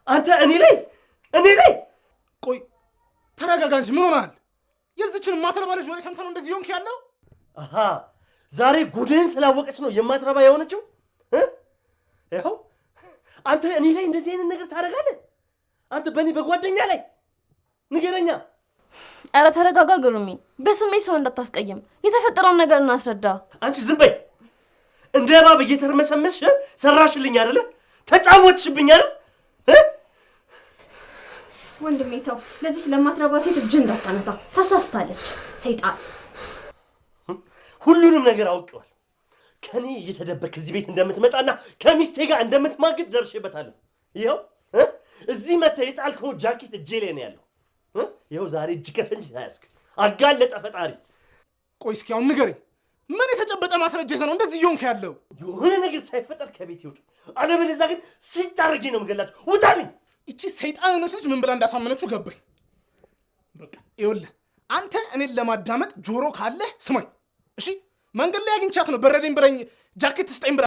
አንተ እኔ ላይ ቆይ ተረጋጋ እንጂ ምን ሆናል? የዚችን ማትረባ ልጅ ወሬ ሰምተህ ነው እንደዚህ ሆንክ ያለው? አሃ ዛሬ ጉድህን ስላወቀች ነው የማትረባ የሆነችው? ይኸው አንተ እኔ ላይ እንደዚህ አይነት ነገር ታደርጋለህ? አንተ በእኔ በጓደኛ ላይ ንገረኛ። ኧረ ተረጋጋ ግሩሜ፣ በስሜት ሰው እንዳታስቀይም። የተፈጠረውን ነገር እናስረዳ። አንቺ ዝም በይ። እንደ እባብ እየተርመሰመስሽ ሰራሽልኝ አይደለ? ተጫወትሽብኝ አይደል? ወንድሜ ተው፣ ለዚች ለማትረባ ሴት እጅ እንዳታነሳ፣ ታሳስታለች። ሰይጣን ሁሉንም ነገር አውቀዋል። ከኔ እየተደበክ እዚህ ቤት እንደምትመጣና ከሚስቴ ጋር እንደምትማግጥ ደርሼበታለሁ። ይኸው እዚህ መተህ የጣልከው ጃኬት እጄ ላይ ነው ያለው። ይኸው ዛሬ እጅ ከፍንጅ ታያስክ። አጋለጠ ፈጣሪ። ቆይ እስኪ አሁን ንገረኝ፣ ምን የተጨበጠ ማስረጃ ይዘህ ነው እንደዚህ እየሆንክ ያለው? የሆነ ነገር ሳይፈጠር ከቤት ይውጡ፣ አለበለዚያ ግን ሲታረጊ ነው የምገላችሁ። ውጣልኝ! እቺ ሰይጣን የሆነች ልጅ ምን ብላ እንዳሳመነችው ገባኝ። በቃ ይኸውልህ፣ አንተ እኔን ለማዳመጥ ጆሮ ካለህ ስማኝ እሺ። መንገድ ላይ አግኝቻት ነው በረደኝ ብለኝ ጃኬት ስጠኝ ብላ